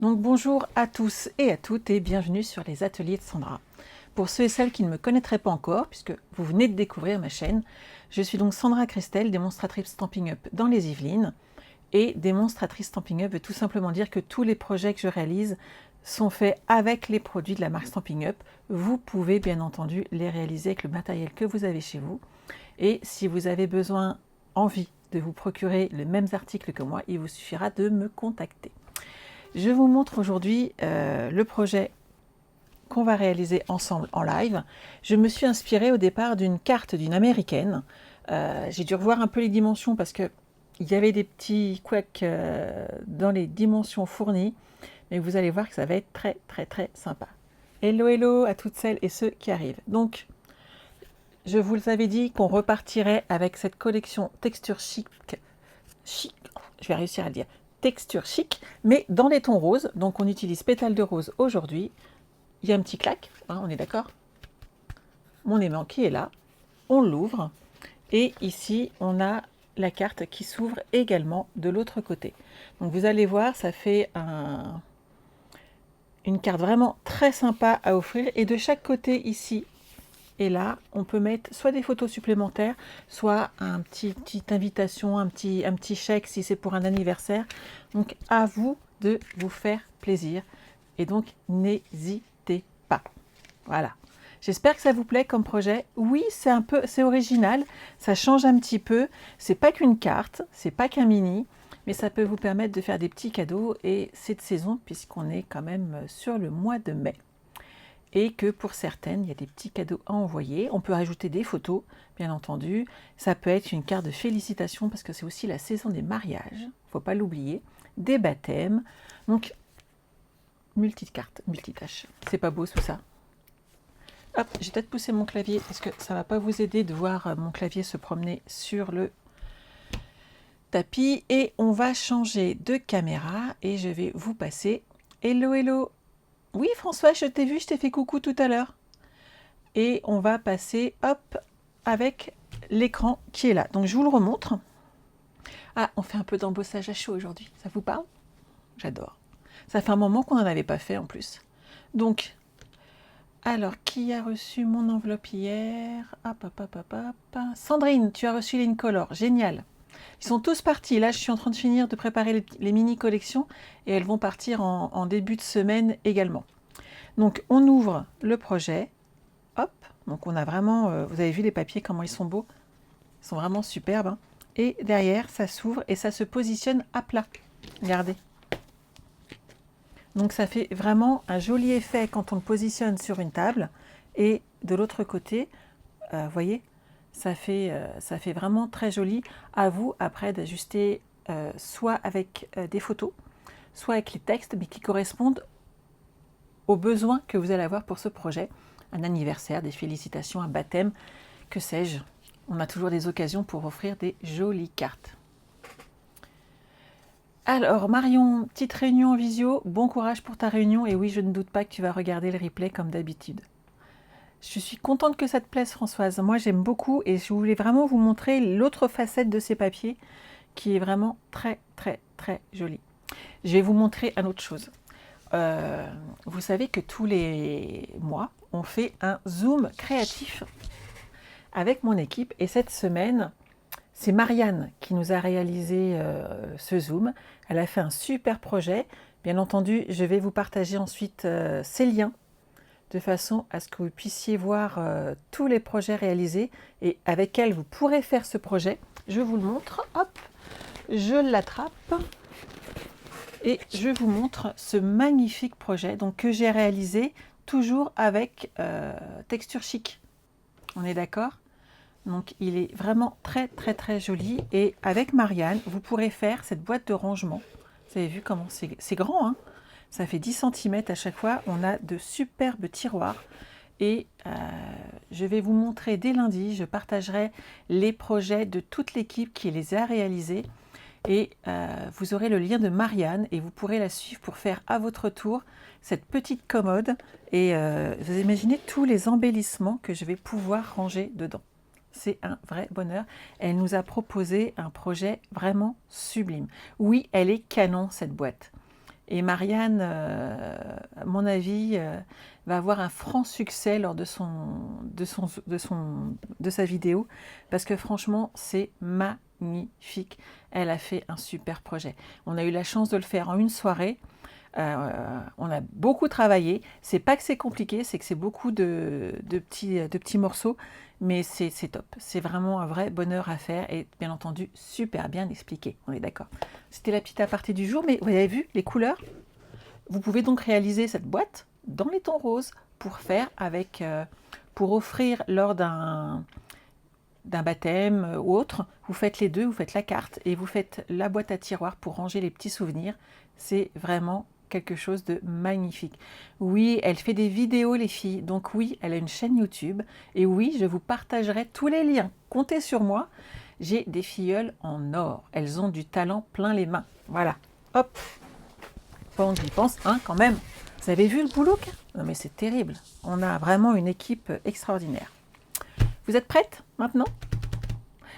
Donc bonjour à tous et à toutes et bienvenue sur les ateliers de Sandra. Pour ceux et celles qui ne me connaîtraient pas encore, puisque vous venez de découvrir ma chaîne, je suis donc Sandra Christel, démonstratrice Stampin' Up dans les Yvelines. Et démonstratrice Stampin' Up veut tout simplement dire que tous les projets que je réalise sont faits avec les produits de la marque Stampin' Up. Vous pouvez bien entendu les réaliser avec le matériel que vous avez chez vous. Et si vous avez envie de vous procurer les mêmes articles que moi, il vous suffira de me contacter. Je vous montre aujourd'hui le projet qu'on va réaliser ensemble en live. Je me suis inspirée au départ d'une carte d'une américaine. J'ai dû revoir un peu les dimensions parce qu'il y avait des petits couacs dans les dimensions fournies. Mais vous allez voir que ça va être très très très sympa. Hello hello à toutes celles et ceux qui arrivent. Donc, je vous avais dit qu'on repartirait avec cette collection texture chic, je vais réussir à le dire, texture chic, mais dans les tons roses. Donc on utilise pétales de rose aujourd'hui. Il y a un petit clac, hein, on est d'accord. Mon aimant qui est là, on l'ouvre. Et ici, on a la carte qui s'ouvre également de l'autre côté. Donc vous allez voir, ça fait une carte vraiment très sympa à offrir. Et de chaque côté ici et là, on peut mettre soit des photos supplémentaires, soit une petite invitation, un petit chèque si c'est pour un anniversaire. Donc à vous de vous faire plaisir. Et donc n'hésitez pas. Voilà. J'espère que ça vous plaît comme projet. Oui, c'est original, ça change un petit peu. C'est pas qu'une carte, c'est pas qu'un mini, mais ça peut vous permettre de faire des petits cadeaux. Et c'est de saison puisqu'on est quand même sur le mois de mai. Et que pour certaines, il y a des petits cadeaux à envoyer. On peut rajouter des photos, bien entendu. Ça peut être une carte de félicitations parce que c'est aussi la saison des mariages, il ne faut pas l'oublier, des baptêmes. Donc, multi-cartes, multitâches. C'est pas beau tout ça? Hop, j'ai peut-être poussé mon clavier parce que ça ne va pas vous aider de voir mon clavier se promener sur le tapis. Et on va changer de caméra et je vais vous passer. Hello, hello! Oui, François, je t'ai vu, je t'ai fait coucou tout à l'heure. Et on va passer, hop, avec l'écran qui est là. Donc, je vous le remontre. Ah, on fait un peu d'embossage à chaud aujourd'hui. Ça vous parle? J'adore. Ça fait un moment qu'on n'en avait pas fait en plus. Donc, alors, qui a reçu mon enveloppe hier? Hop, hop, hop, hop, hop. Sandrine, tu as reçu les Incolor. Génial. Ils sont tous partis. Là, je suis en train de finir de préparer les mini-collections et elles vont partir en début de semaine également. Donc, on ouvre le projet. Hop, donc on a vraiment, vous avez vu les papiers, comment ils sont beaux. Ils sont vraiment superbes. Hein. Et derrière, ça s'ouvre et ça se positionne à plat. Regardez. Donc ça fait vraiment un joli effet quand on le positionne sur une table. Et de l'autre côté, vous voyez, ça fait vraiment très joli. À vous après d'ajuster soit avec des photos, soit avec les textes, mais qui correspondent aux besoins que vous allez avoir pour ce projet. Un anniversaire, des félicitations, un baptême, que sais-je. On a toujours des occasions pour offrir des jolies cartes. Alors Marion, petite réunion en visio, bon courage pour ta réunion et oui, je ne doute pas que tu vas regarder le replay comme d'habitude. Je suis contente que ça te plaise Françoise, moi j'aime beaucoup et je voulais vraiment vous montrer l'autre facette de ces papiers qui est vraiment très très très jolie. Je vais vous montrer une autre chose. Vous savez que tous les mois, on fait un Zoom créatif avec mon équipe. Et cette semaine, c'est Marianne qui nous a réalisé ce Zoom. Elle a fait un super projet. Bien entendu, je vais vous partager ensuite ces liens de façon à ce que vous puissiez voir tous les projets réalisés et avec elle, vous pourrez faire ce projet. Je vous le montre. Hop, je l'attrape. Et je vous montre ce magnifique projet donc, que j'ai réalisé toujours avec texture chic. On est d'accord? Donc il est vraiment très très très joli. Et avec Marianne, vous pourrez faire cette boîte de rangement. Vous avez vu comment c'est grand, hein? Ça fait 10 cm à chaque fois. On a de superbes tiroirs. Et je vais vous montrer dès lundi, je partagerai les projets de toute l'équipe qui les a réalisés. Et vous aurez le lien de Marianne et vous pourrez la suivre pour faire à votre tour cette petite commode. Et vous imaginez tous les embellissements que je vais pouvoir ranger dedans. C'est un vrai bonheur. Elle nous a proposé un projet vraiment sublime. Oui, elle est canon cette boîte. Et Marianne, à mon avis, va avoir un franc succès lors de sa vidéo, parce que franchement, c'est magnifique. Elle a fait un super projet. On a eu la chance de le faire en une soirée. On a beaucoup travaillé. C'est pas que c'est compliqué, c'est que c'est beaucoup de petits morceaux, mais c'est top. C'est vraiment un vrai bonheur à faire et bien entendu super bien expliqué. On est d'accord. C'était la petite aparté du jour, mais vous avez vu les couleurs? Vous pouvez donc réaliser cette boîte dans les tons roses pour faire avec, pour offrir lors d'un baptême ou autre. Vous faites les deux, vous faites la carte et vous faites la boîte à tiroirs pour ranger les petits souvenirs. C'est vraiment quelque chose de magnifique. Oui, elle fait des vidéos, les filles. Donc oui, elle a une chaîne YouTube. Et oui, je vous partagerai tous les liens. Comptez sur moi. J'ai des filleules en or. Elles ont du talent plein les mains. Voilà. Hop. On y pense, hein, quand même. Vous avez vu le boulot? Non mais c'est terrible. On a vraiment une équipe extraordinaire. Vous êtes prête maintenant?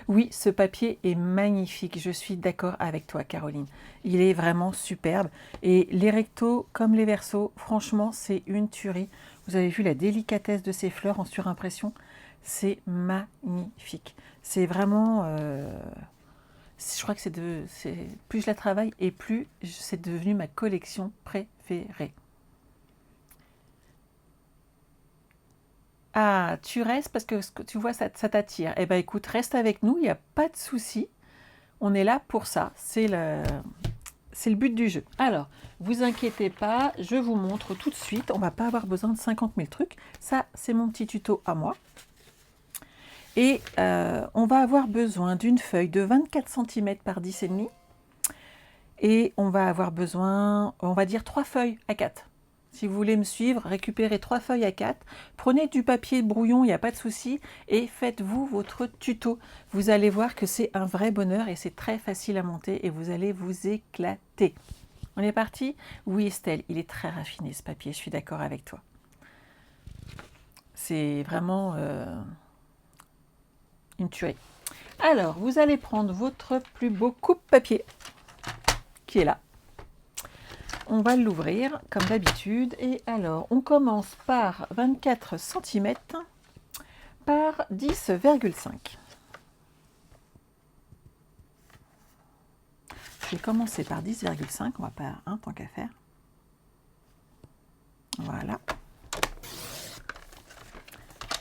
Oui, ce papier est magnifique. Je suis d'accord avec toi, Caroline. Il est vraiment superbe. Et les rectos comme les versos, franchement, c'est une tuerie. Vous avez vu la délicatesse de ces fleurs en surimpression? C'est magnifique. C'est vraiment... je crois que plus je la travaille et plus c'est devenu ma collection préférée. Ah, tu restes parce que tu vois, ça t'attire. Eh bien, écoute, reste avec nous, il n'y a pas de souci. On est là pour ça. C'est le but du jeu. Alors, vous inquiétez pas, je vous montre tout de suite. On va pas avoir besoin de 50 000 trucs. Ça, c'est mon petit tuto à moi. Et on va avoir besoin d'une feuille de 24 cm par 10,5. Et on va avoir besoin, on va dire 3 feuilles à 4. Si vous voulez me suivre, récupérez 3 feuilles à 4. Prenez du papier brouillon, il n'y a pas de souci. Et faites-vous votre tuto. Vous allez voir que c'est un vrai bonheur et c'est très facile à monter et vous allez vous éclater. On est parti? Oui, Estelle, il est très raffiné ce papier, je suis d'accord avec toi. C'est vraiment une tuerie. Alors, vous allez prendre votre plus beau coupe-papier qui est là. On va l'ouvrir comme d'habitude. Et alors, on commence par 24 cm par 10,5. Je vais commencer par 10,5. On va pas tant qu'à faire. Voilà.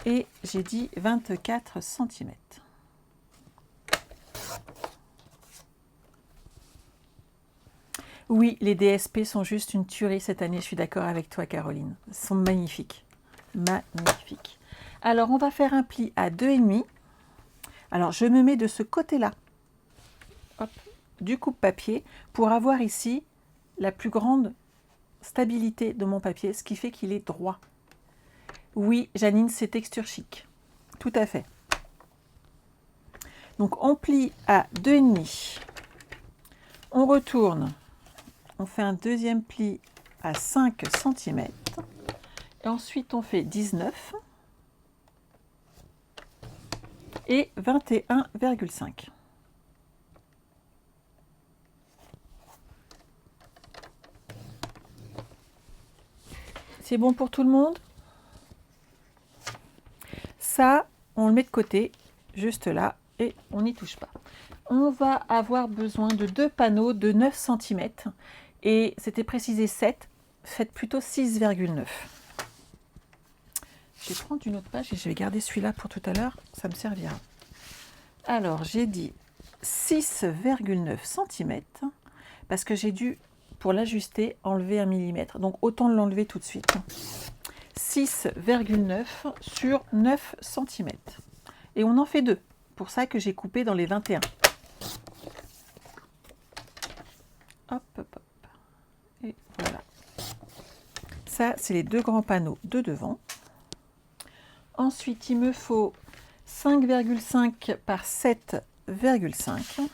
Et j'ai dit 24 cm. Oui, les DSP sont juste une tuerie cette année, je suis d'accord avec toi, Caroline. Ils sont magnifiques. Magnifiques. Alors, on va faire un pli à 2,5. Alors, je me mets de ce côté-là, du coupe-papier, pour avoir ici la plus grande stabilité de mon papier, ce qui fait qu'il est droit. Oui, Janine, c'est texture chic. Tout à fait. Donc, on plie à 2,5. On retourne. On fait un deuxième pli à 5 cm. Et ensuite, on fait 19 et 21,5. C'est bon pour tout le monde? Ça, on le met de côté, juste là, et on n'y touche pas. On va avoir besoin de 2 panneaux de 9 cm. Et c'était précisé 7, faites plutôt 6,9. Je vais prendre une autre page et je vais garder celui-là pour tout à l'heure, ça me servira. Alors, j'ai dit 6,9 cm, parce que j'ai dû, pour l'ajuster, enlever 1 mm. Donc, autant l'enlever tout de suite. 6,9 sur 9 cm. Et on en fait 2. Pour ça que j'ai coupé dans les 21. Hop, hop, hop. Et voilà. Ça, c'est les 2 grands panneaux de devant. Ensuite, il me faut 5,5 par 7,5.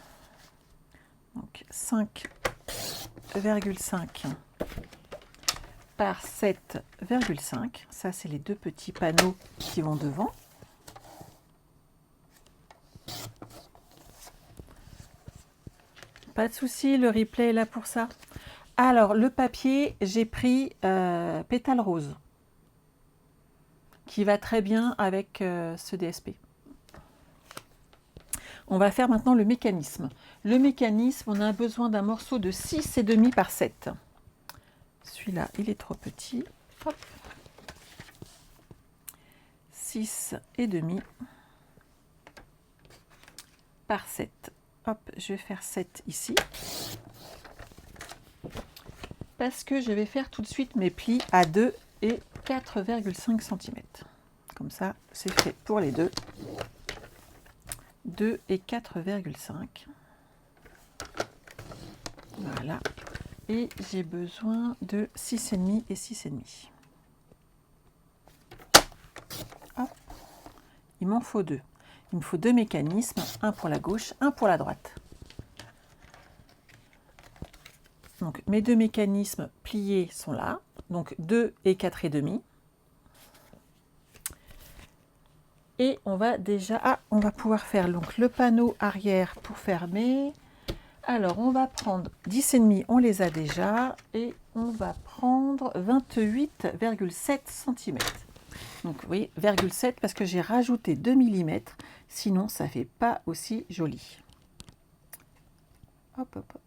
Donc 5,5 par 7,5. Ça, c'est les 2 petits panneaux qui vont devant. Pas de souci, le replay est là pour ça. Alors, le papier, j'ai pris pétale rose, qui va très bien avec ce DSP. On va faire maintenant le mécanisme. Le mécanisme, on a besoin d'un morceau de 6,5 par 7. Celui-là, il est trop petit. Hop. 6,5 par 7. Hop, je vais faire 7 ici. Parce que je vais faire tout de suite mes plis à 2 et 4,5 cm. Comme ça, c'est fait pour les deux. 2 et 4,5. Voilà. Et j'ai besoin de 6,5 et 6,5. Hop. Il m'en faut deux. Il me faut deux mécanismes, un pour la gauche, un pour la droite. Donc mes deux mécanismes pliés sont là, donc 2 et 4,5. Et on va déjà, on va pouvoir faire donc le panneau arrière pour fermer. Alors on va prendre 10,5, on les a déjà, et on va prendre 28,7 cm. Donc oui, 0,7 parce que j'ai rajouté 2 mm, sinon ça fait pas aussi joli. Hop, hop, hop.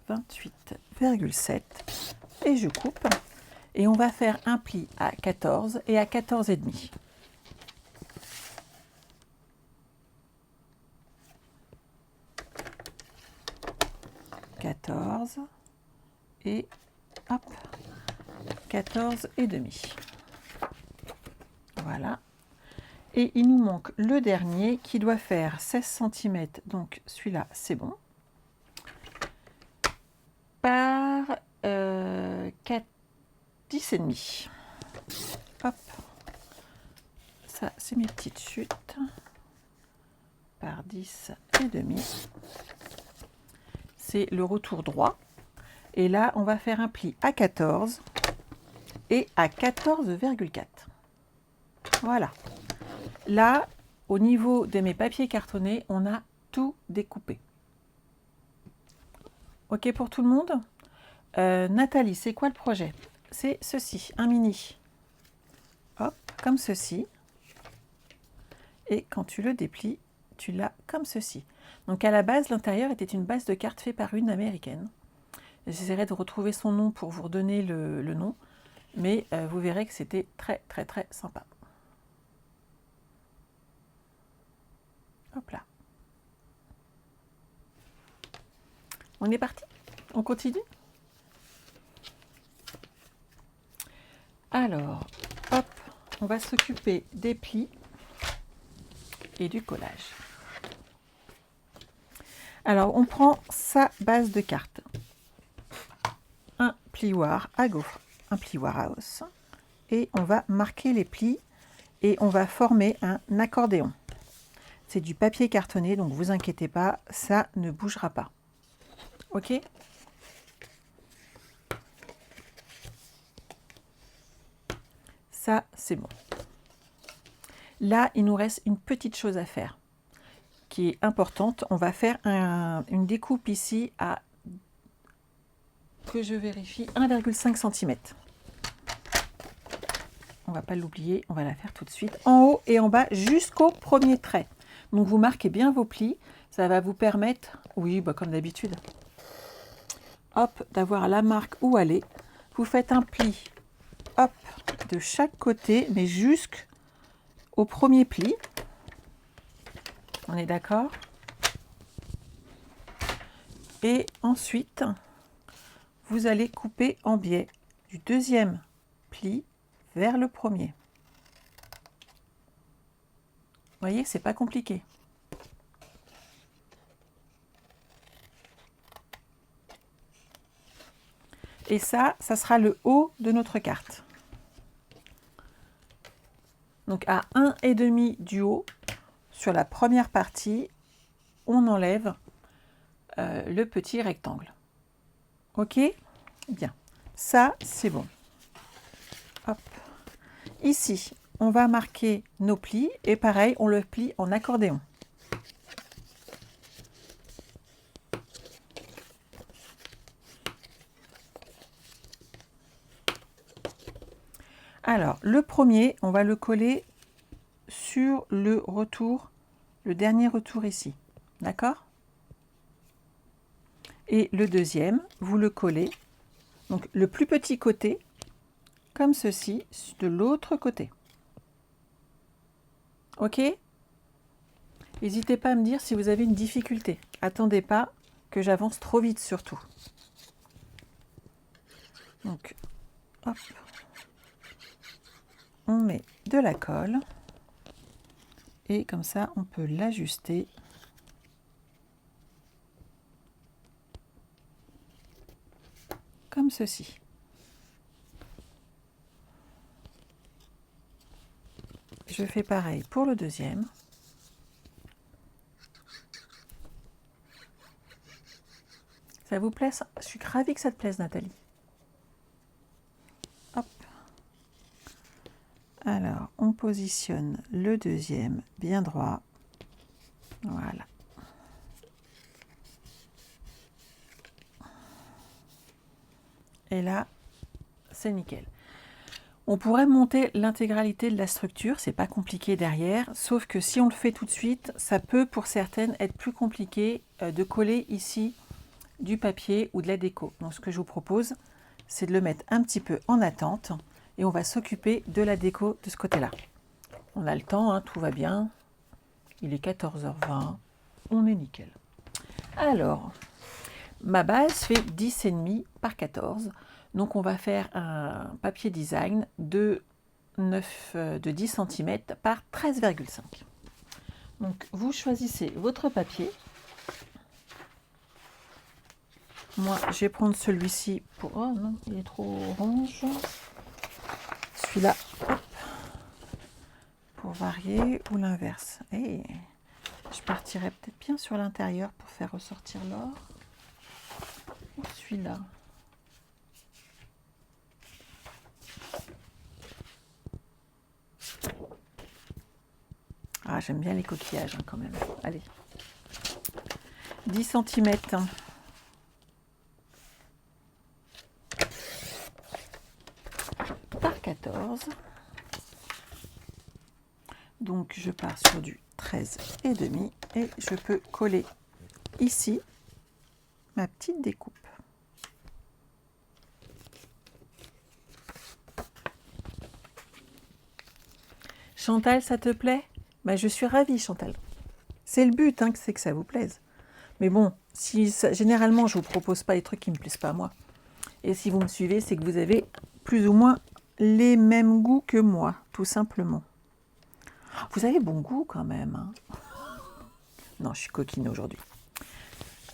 28,7 et je coupe et on va faire un pli à 14 et à 14,5. Et hop, 14,5. Voilà. Et il nous manque le dernier qui doit faire 16 cm, donc celui-là c'est bon. Par 10,5. Hop, ça c'est mes petites chutes. Par 10,5. C'est le retour droit. Et là, on va faire un pli à 14 et à 14,4. Voilà. Là, au niveau de mes papiers cartonnés, on a tout découpé. OK pour tout le monde? Nathalie, c'est quoi le projet? C'est ceci, un mini. Hop, comme ceci. Et quand tu le déplies, tu l'as comme ceci. Donc à la base, l'intérieur était une base de cartes faite par une américaine. J'essaierai de retrouver son nom pour vous redonner le nom, mais vous verrez que c'était très très très sympa. Hop là. On est parti? On continue? Alors, hop, on va s'occuper des plis et du collage. Alors, on prend sa base de cartes. Un plioir à gaufre, un plioir à os. Et on va marquer les plis et on va former un accordéon. C'est du papier cartonné, donc vous inquiétez pas, ça ne bougera pas. OK? Ça, c'est bon. Là, il nous reste une petite chose à faire qui est importante. On va faire une découpe ici à, que je vérifie, 1,5 cm. On ne va pas l'oublier, on va la faire tout de suite. En haut et en bas jusqu'au premier trait. Donc vous marquez bien vos plis. Ça va vous permettre, oui, bah comme d'habitude, hop, d'avoir la marque où aller. Vous faites un pli, hop, de chaque côté, mais jusqu'au premier pli. On est d'accord? Et ensuite, vous allez couper en biais du deuxième pli vers le premier. Vous voyez, c'est pas compliqué. Et ça sera le haut de notre carte. Donc à 1,5 du haut, sur la première partie, on enlève le petit rectangle. OK? Bien. Ça, c'est bon. Hop. Ici, on va marquer nos plis et pareil, on le plie en accordéon. Alors, le premier, on va le coller sur le retour, le dernier retour ici. D'accord? Et le deuxième, vous le collez, donc le plus petit côté, comme ceci, de l'autre côté. Ok? N'hésitez pas à me dire si vous avez une difficulté. Attendez pas que j'avance trop vite surtout. Donc, hop. On met de la colle. Et comme ça, on peut l'ajuster. Comme ceci. Je fais pareil pour le deuxième. Ça vous plaît? Je suis ravie que ça te plaise, Nathalie. Hop. Alors, on positionne le deuxième bien droit. Voilà. Et là, c'est nickel. On pourrait monter l'intégralité de la structure, c'est pas compliqué derrière, sauf que si on le fait tout de suite, ça peut pour certaines être plus compliqué de coller ici du papier ou de la déco. Donc ce que je vous propose, c'est de le mettre un petit peu en attente et on va s'occuper de la déco de ce côté-là. On a le temps, hein, tout va bien. Il est 14h20, on est nickel. Alors, ma base fait 10,5 par 14. Donc on va faire un papier design de 10 cm par 13,5. Donc vous choisissez votre papier. Moi je vais prendre celui-ci pour... Oh non, il est trop orange. Celui-là, pour varier, ou l'inverse. Et je partirai peut-être bien sur l'intérieur pour faire ressortir l'or. Celui-là. Ah, j'aime bien les coquillages hein, quand même. Allez. 10 cm. Par 14. Donc je pars sur du 13,5 et je peux coller ici ma petite découpe. Chantal, ça te plaît? Ben, je suis ravie, Chantal. C'est le but, hein, c'est que ça vous plaise. Mais bon, si ça, généralement, je ne vous propose pas les trucs qui ne me plaisent pas à moi. Et si vous me suivez, c'est que vous avez plus ou moins les mêmes goûts que moi, tout simplement. Vous avez bon goût quand même. Hein. Non, je suis coquine aujourd'hui.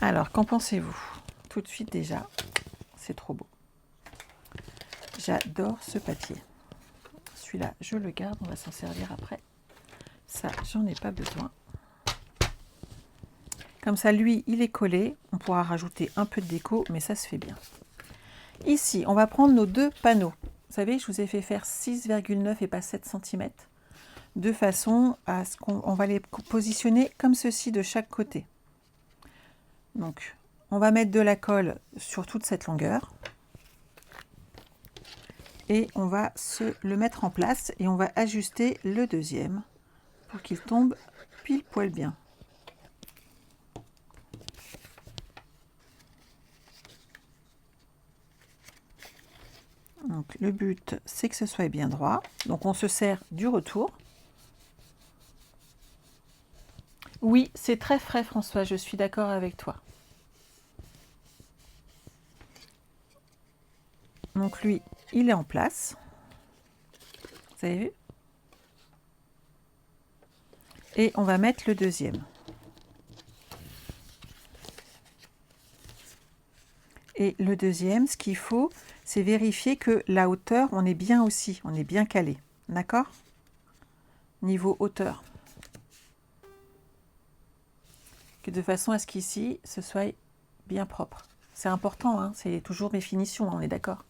Alors, qu'en pensez-vous? Tout de suite déjà, c'est trop beau. J'adore ce papier. Celui-là, je le garde, on va s'en servir après. Ça, j'en ai pas besoin. Comme ça, lui, il est collé. On pourra rajouter un peu de déco, mais ça se fait bien. Ici, on va prendre nos deux panneaux. Vous savez, je vous ai fait faire 6,9 et pas 7 cm. De façon à ce qu'on va les positionner comme ceci de chaque côté. Donc, on va mettre de la colle sur toute cette longueur. Et on va le mettre en place et on va ajuster le deuxième pour qu'il tombe pile poil bien. Donc le but c'est que ce soit bien droit. Donc on se sert du retour. Oui, c'est très frais François, je suis d'accord avec toi. Donc lui, il est en place. Vous avez vu? Et on va mettre le deuxième. Et le deuxième, ce qu'il faut, c'est vérifier que la hauteur, on est bien aussi, on est bien calé. D'accord? Niveau hauteur. Que de façon à ce qu'ici, ce soit bien propre. C'est important, hein, c'est toujours mes finitions, on est d'accord?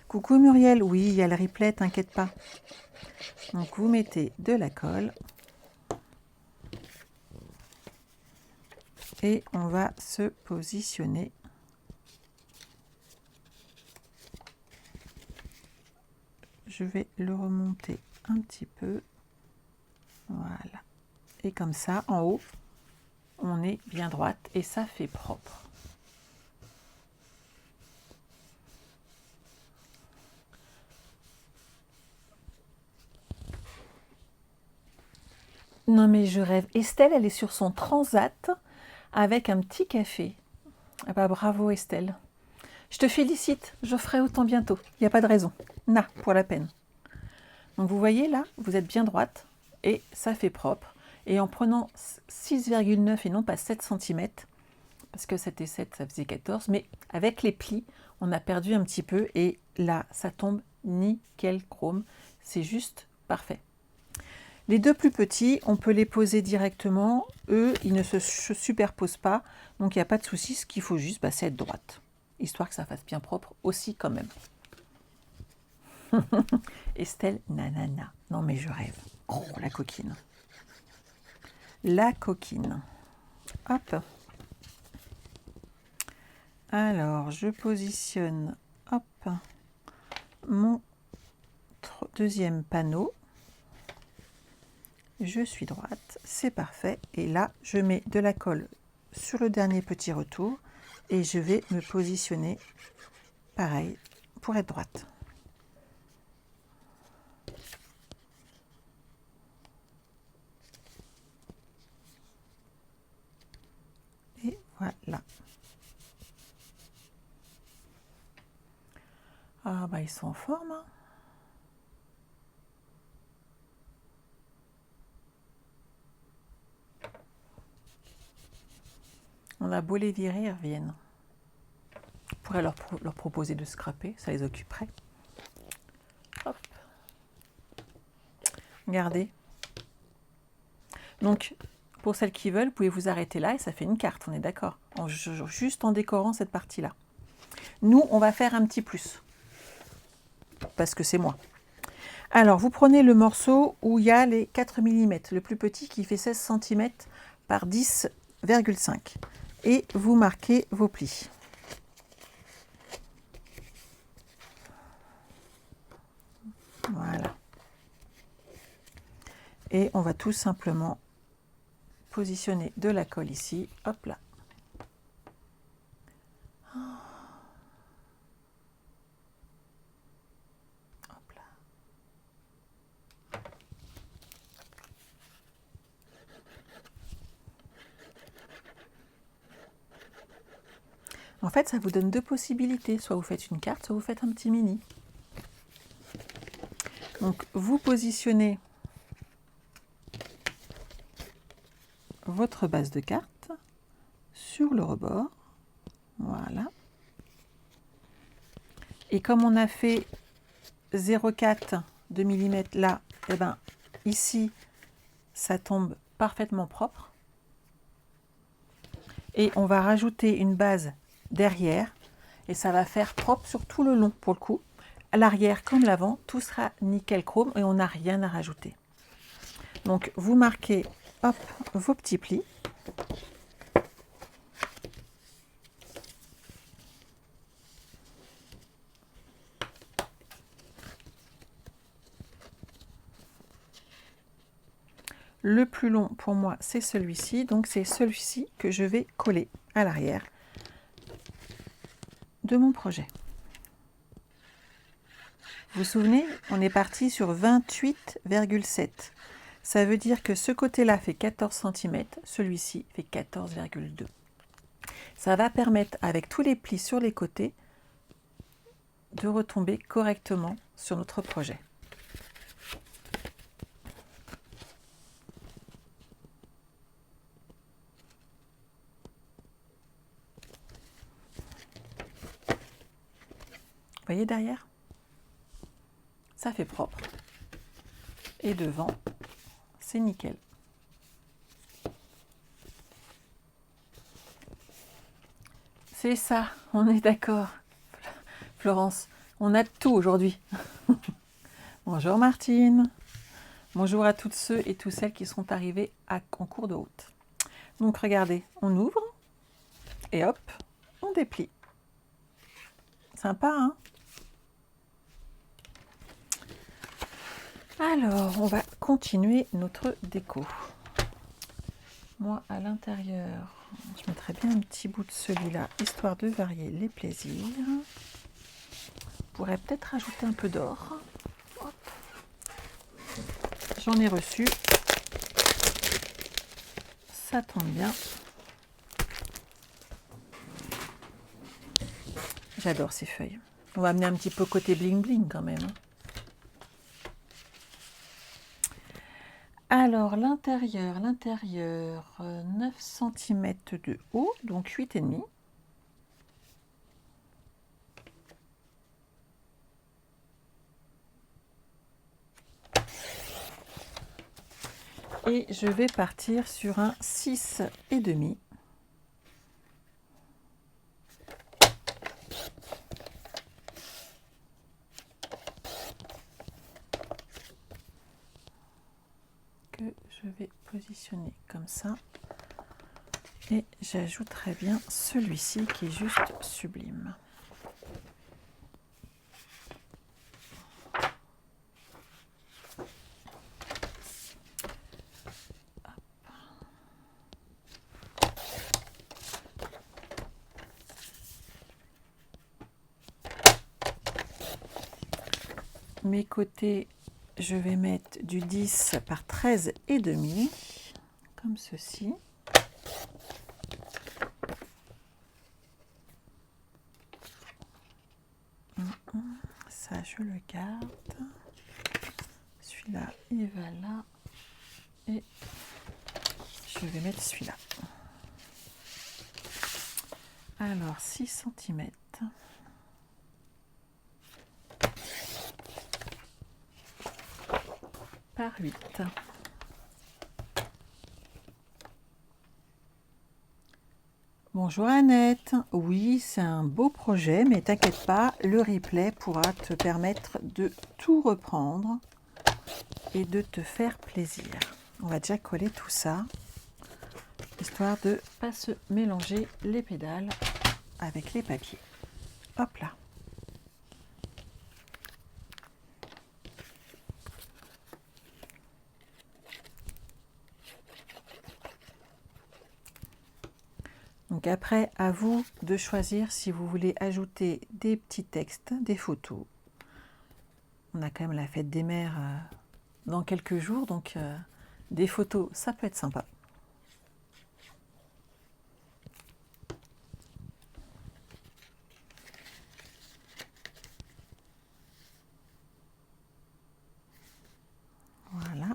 Coucou Muriel, oui, il y a le replay, t'inquiète pas. Donc vous mettez de la colle. Et on va se positionner. je vais le remonter un petit peu. Voilà. Et comme ça, en haut, on est bien droite et ça fait propre. Non mais je rêve. Estelle, elle est sur son transat avec un petit café. Ah bah bravo Estelle. Je te félicite, je ferai autant bientôt. Il n'y a pas de raison. Na, pour la peine. Donc vous voyez là, vous êtes bien droite et ça fait propre. Et en prenant 6,9 et non pas 7 cm, parce que c'était 7, ça faisait 14, mais avec les plis, on a perdu un petit peu et là, ça tombe nickel chrome. C'est juste parfait. Les deux plus petits, on peut les poser directement. Eux, ils ne se superposent pas, donc il n'y a pas de souci. Ce qu'il faut juste, c'est être droite, histoire que ça fasse bien propre aussi quand même. Estelle, nanana. Non mais je rêve. Oh, la coquine. La coquine. Hop. Alors, je positionne, hop, mon deuxième panneau. Je suis droite, c'est parfait. Et là, je mets de la colle sur le dernier petit retour et je vais me positionner pareil pour être droite. Et voilà. Ah bah ils sont en forme. Hein. On a beau les virer, ils reviennent. On pourrait leur proposer de scraper, ça les occuperait. Hop. Regardez. Donc, pour celles qui veulent, vous pouvez vous arrêter là et ça fait une carte, on est d'accord, juste en décorant cette partie-là. Nous, on va faire un petit plus, parce que c'est moi. Alors, vous prenez le morceau où il y a les 4 mm, le plus petit qui fait 16 cm par 10,5 et vous marquez vos plis. Voilà. Et on va tout simplement positionner de la colle ici, hop là. Hop là. En fait, ça vous donne deux possibilités. Soit vous faites une carte, soit vous faites un petit mini. Donc, vous positionnez votre base de carte sur le rebord. Voilà. Et comme on a fait 0,4 de millimètre là, et ben ici, ça tombe parfaitement propre. Et on va rajouter une base derrière et ça va faire propre sur tout le long pour le coup. À l'arrière comme l'avant, tout sera nickel chrome et on n'a rien à rajouter. Donc vous marquez hop, vos petits plis. Le plus long pour moi, c'est celui-ci. Donc c'est celui-ci que je vais coller à l'arrière de mon projet. Vous vous souvenez, on est parti sur 28,7. Ça veut dire que ce côté-là fait 14 cm, celui-ci fait 14,2. Ça va permettre, avec tous les plis sur les côtés, de retomber correctement sur notre projet. Vous voyez derrière? Ça fait propre. Et devant, c'est nickel. C'est ça, on est d'accord. Florence, on a tout aujourd'hui. Bonjour Martine. Bonjour à toutes ceux et toutes celles qui sont arrivés en cours de route. Donc regardez, on ouvre et hop, on déplie. Sympa, hein? Alors, on va continuer notre déco. Moi, à l'intérieur, je mettrais bien un petit bout de celui-là, histoire de varier les plaisirs. Je pourrais peut-être rajouter un peu d'or. J'en ai reçu. Ça tombe bien. J'adore ces feuilles. On va amener un petit peu côté bling bling quand même. Alors l'intérieur, 9 cm de haut, donc 8,5. Et je vais partir sur un 6,5. Que je vais positionner comme ça. Et j'ajouterai bien celui-ci qui est juste sublime. Mes côtés, je vais mettre du 10 par 13,5, comme ceci. Ça, je le garde. Celui-là, il va là. Et je vais mettre celui-là. Alors, 6 cm. Par 8. Bonjour Annette, oui c'est un beau projet mais t'inquiète pas, le replay pourra te permettre de tout reprendre et de te faire plaisir. On va déjà coller tout ça, histoire de ne pas se mélanger les pédales avec les papiers. Hop là. Donc après, à vous de choisir si vous voulez ajouter des petits textes, des photos. On a quand même la fête des mères dans quelques jours, donc des photos, ça peut être sympa. Voilà.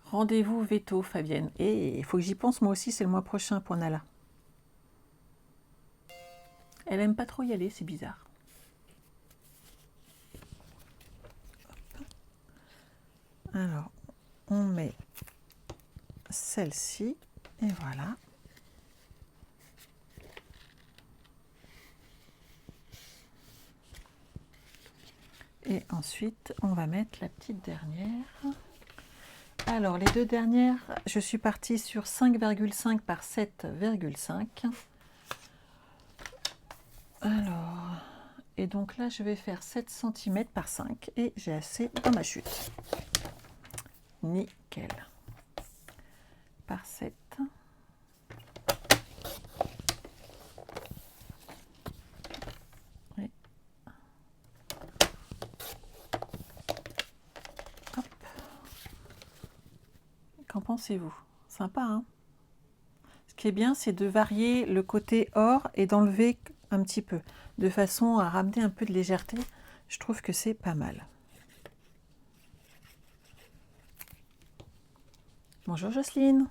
Rendez-vous veto, Fabienne. Et il faut que j'y pense, moi aussi, c'est le mois prochain pour Nala. Elle aime pas trop y aller, c'est bizarre. Alors, on met celle-ci, et voilà. Et ensuite, on va mettre la petite dernière. Alors, les deux dernières, je suis partie sur 5,5 par 7,5. Alors, et donc là, je vais faire 7 cm par 5 et j'ai assez dans ma chute. Nickel. Par 7. Et hop. Qu'en pensez-vous? Sympa, hein? Ce qui est bien, c'est de varier le côté or et d'enlever un petit peu, de façon à ramener un peu de légèreté. Je trouve que c'est pas mal. Bonjour Jocelyne.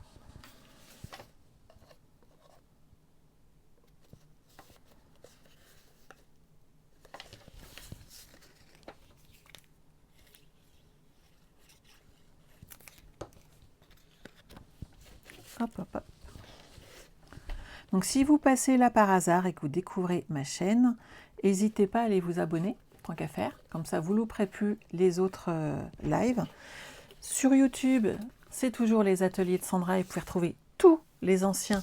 Hop, hop, hop. Donc si vous passez là par hasard et que vous découvrez ma chaîne, n'hésitez pas à aller vous abonner, tant qu'à faire. Comme ça, vous ne louperez plus les autres lives. Sur YouTube, c'est toujours les ateliers de Sandra et vous pouvez retrouver tous les anciens,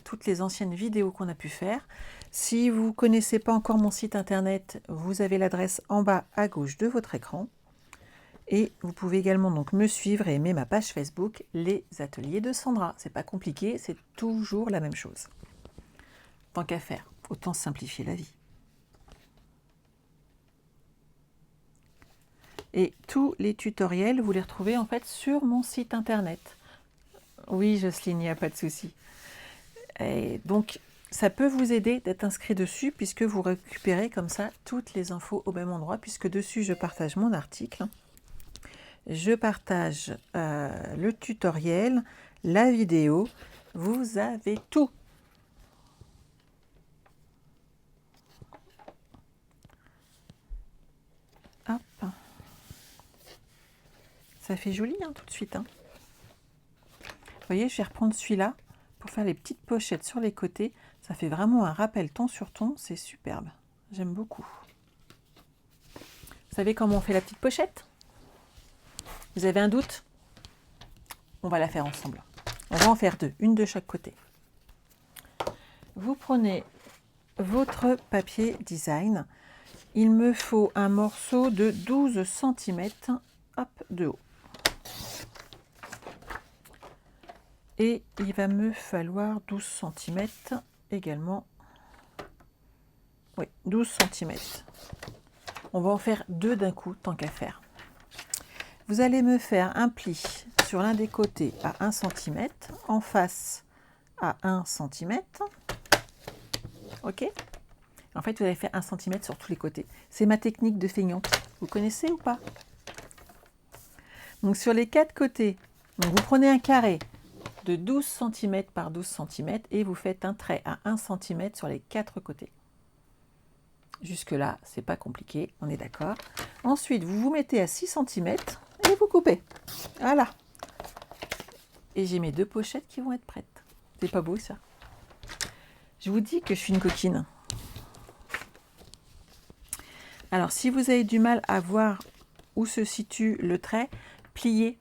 toutes les anciennes vidéos qu'on a pu faire. Si vous ne connaissez pas encore mon site internet, vous avez l'adresse en bas à gauche de votre écran. Et vous pouvez également donc me suivre et aimer ma page Facebook, les ateliers de Sandra. C'est pas compliqué, c'est toujours la même chose. Tant qu'à faire, autant simplifier la vie. Et tous les tutoriels, vous les retrouvez en fait sur mon site internet. Oui, Jocelyne, il n'y a pas de souci. Et donc, ça peut vous aider d'être inscrit dessus puisque vous récupérez comme ça toutes les infos au même endroit, puisque dessus, je partage mon article. Je partage le tutoriel, la vidéo. Vous avez tout. Hop. Ça fait joli hein, tout de suite. Hein. Vous voyez, je vais reprendre celui-là pour faire les petites pochettes sur les côtés. Ça fait vraiment un rappel ton sur ton. C'est superbe. J'aime beaucoup. Vous savez comment on fait la petite pochette? Vous avez un doute? On va la faire ensemble. On va en faire deux, une de chaque côté. Vous prenez votre papier design. Il me faut un morceau de 12 cm hop, de haut. Et il va me falloir 12 cm également. Oui, 12 cm. On va en faire deux d'un coup, tant qu'à faire. Vous allez me faire un pli sur l'un des côtés à 1 cm, en face à 1 cm. Ok? En fait, vous allez faire 1 cm sur tous les côtés. C'est ma technique de feignante. Vous connaissez ou pas? Donc, sur les quatre côtés, donc vous prenez un carré de 12 cm par 12 cm et vous faites un trait à 1 cm sur les quatre côtés. Jusque-là, c'est pas compliqué, on est d'accord. Ensuite, vous vous mettez à 6 cm et vous coupez. Voilà. Et j'ai mes deux pochettes qui vont être prêtes. C'est pas beau ça? Je vous dis que je suis une coquine. Alors, si vous avez du mal à voir où se situe le trait, pliez,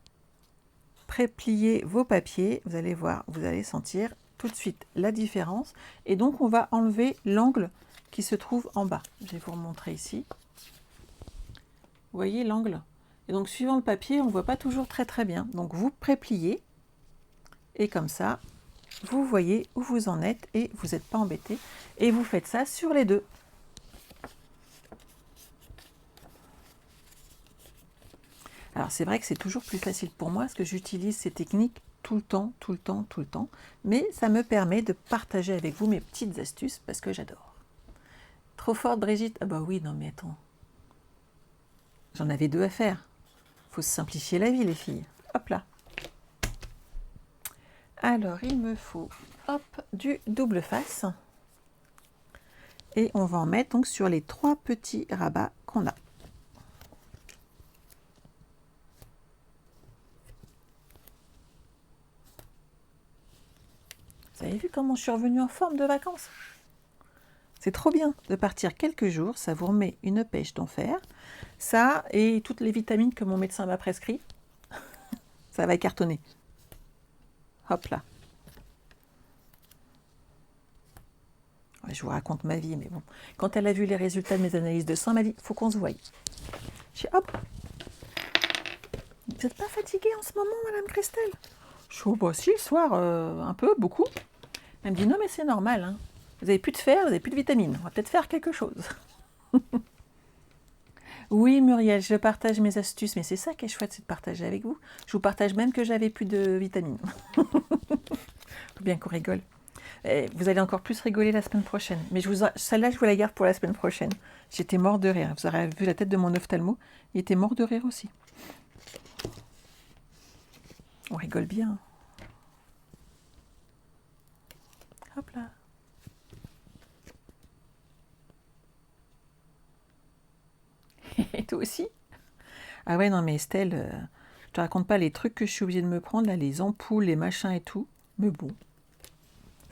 pré-pliez vos papiers. Vous allez voir, vous allez sentir tout de suite la différence. Et donc, on va enlever l'angle qui se trouve en bas. Je vais vous remontrer ici. Vous voyez l'angle? Et donc, suivant le papier, on ne voit pas toujours très bien. Donc, vous pré-pliez. Et comme ça, vous voyez où vous en êtes et vous n'êtes pas embêté. Et vous faites ça sur les deux. Alors c'est vrai que c'est toujours plus facile pour moi parce que j'utilise ces techniques tout le temps. Mais ça me permet de partager avec vous mes petites astuces parce que j'adore. Trop forte Brigitte? Ah bah oui, non mais attends. J'en avais deux à faire. Faut se simplifier la vie les filles. Hop là. Alors il me faut hop du double face. Et on va en mettre donc sur les trois petits rabats qu'on a. Vous avez vu comment je suis revenue en forme de vacances? C'est trop bien de partir quelques jours, ça vous remet une pêche d'enfer. Ça et toutes les vitamines que mon médecin m'a prescrit, ça va cartonner. Hop là. Ouais, je vous raconte ma vie, mais bon. Quand elle a vu les résultats de mes analyses de sang, elle m'a dit, faut qu'on se voie. J'ai hop. Vous n'êtes pas fatiguée en ce moment, Madame Christelle? Je suis bah si, le soir, un peu, beaucoup. Elle me dit, non mais c'est normal, hein. Vous n'avez plus de fer, vous n'avez plus de vitamines. On va peut-être faire quelque chose. Oui, Muriel, je partage mes astuces, mais c'est ça qui est chouette, c'est de partager avec vous. Je vous partage même que j'avais plus de vitamines. Faut bien qu'on rigole. Et vous allez encore plus rigoler la semaine prochaine. Mais celle-là, je vous la garde pour la semaine prochaine. J'étais mort de rire. Vous aurez vu la tête de mon ophtalmo. Il était mort de rire aussi. On rigole bien. Hop là. Et toi aussi? Ah ouais, non mais Estelle, je te raconte pas les trucs que je suis obligée de me prendre, là, les ampoules, les machins et tout. Mais bon,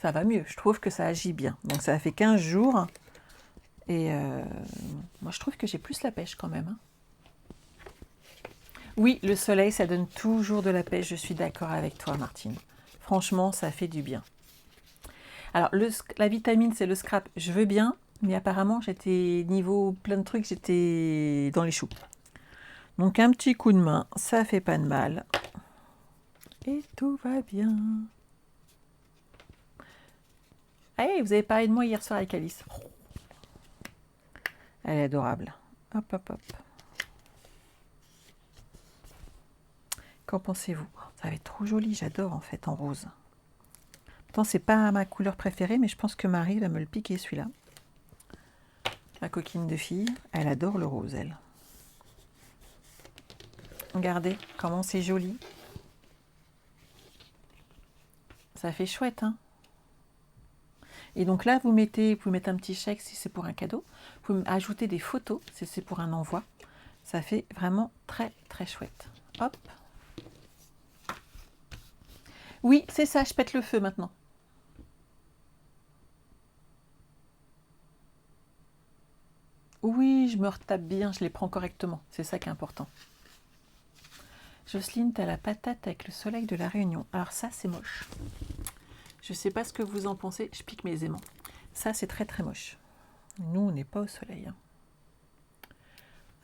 ça va mieux. Je trouve que ça agit bien. Donc ça a fait 15 jours. Et moi, je trouve que j'ai plus la pêche quand même. Hein. Oui, le soleil, ça donne toujours de la pêche. Je suis d'accord avec toi, Martine. Franchement, ça fait du bien. Alors, la vitamine, c'est le scrap. Je veux bien, mais apparemment, j'étais niveau plein de trucs, j'étais dans les choux. Donc, un petit coup de main, ça fait pas de mal. Et tout va bien. Allez, vous avez parlé de moi hier soir avec Alice. Elle est adorable. Hop, hop, hop. Qu'en pensez-vous? Ça va être trop joli, j'adore en fait en rose. Pourtant, c'est pas ma couleur préférée, mais je pense que Marie va me le piquer celui-là. Ma coquine de fille, elle adore le rose, elle. Regardez comment c'est joli. Ça fait chouette, hein? Et donc là, vous pouvez mettre un petit chèque si c'est pour un cadeau. Vous pouvez ajouter des photos si c'est pour un envoi. Ça fait vraiment très, très chouette. Hop. Oui, c'est ça, je pète le feu maintenant. Oui, je me retape bien, je les prends correctement. C'est ça qui est important. Jocelyne, t'as la patate avec le soleil de la Réunion. Alors ça, c'est moche. Je sais pas ce que vous en pensez. Je pique mes aimants. Ça, c'est très très moche. Nous, on n'est pas au soleil. Hein.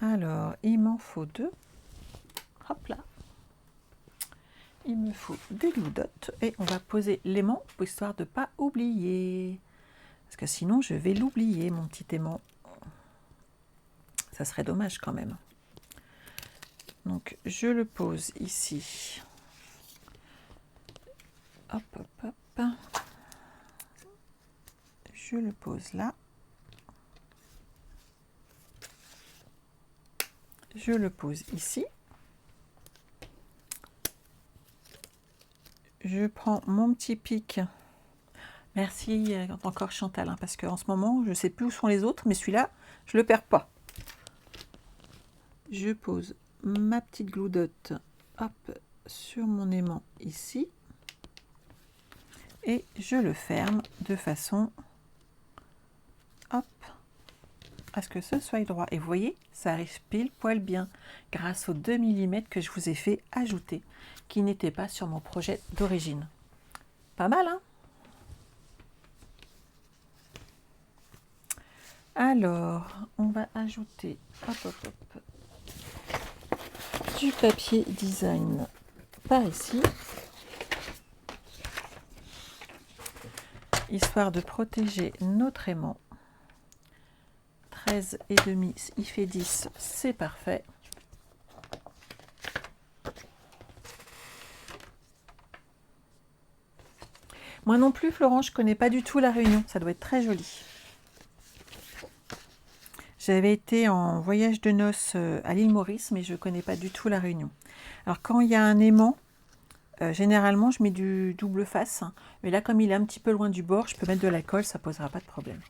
Alors, il m'en faut 2. Hop là. Il me faut des gloudottes. Et on va poser l'aimant, histoire de ne pas oublier. Parce que sinon, je vais l'oublier, mon petit aimant. Ça serait dommage quand même. Donc, je le pose ici. Hop, hop, hop. Je le pose là. Je le pose ici. Je prends mon petit pic. Merci encore Chantal, hein, parce qu'en ce moment, je ne sais plus où sont les autres, mais celui-là, je ne le perds pas. Je pose ma petite gloudotte hop, sur mon aimant ici. Et je le ferme de façon hop, à ce que ce soit droit. Et vous voyez, ça arrive pile poil bien grâce aux 2 mm que je vous ai fait ajouter, qui n'étaient pas sur mon projet d'origine. Pas mal, hein? Alors, on va ajouter hop, hop, hop, du papier design par ici, histoire de protéger notre aimant. 13,5, il fait 10, c'est parfait. Moi non plus, Florent, je ne connais pas du tout la Réunion, ça doit être très joli. J'avais été en voyage de noces à l'île Maurice, mais je ne connais pas du tout la Réunion. Alors quand il y a un aimant, généralement je mets du double face, hein, mais là comme il est un petit peu loin du bord, je peux mettre de la colle, ça ne posera pas de problème.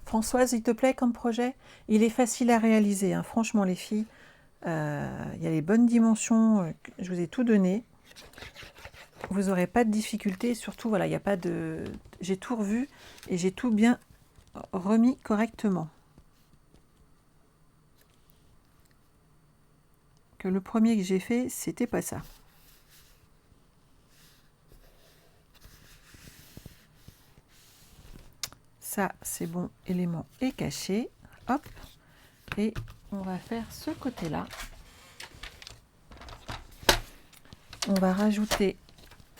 Françoise, il te plaît comme projet? Il est facile à réaliser, hein. Franchement les filles, il y a les bonnes dimensions, je vous ai tout donné. Vous n'aurez pas de difficulté, surtout voilà, il n'y a pas de... J'ai tout revu et j'ai tout bien remis correctement. Que le premier que j'ai fait, c'était pas ça. Ça, c'est bon, élément est caché. Hop, et on va faire ce côté-là. On va rajouter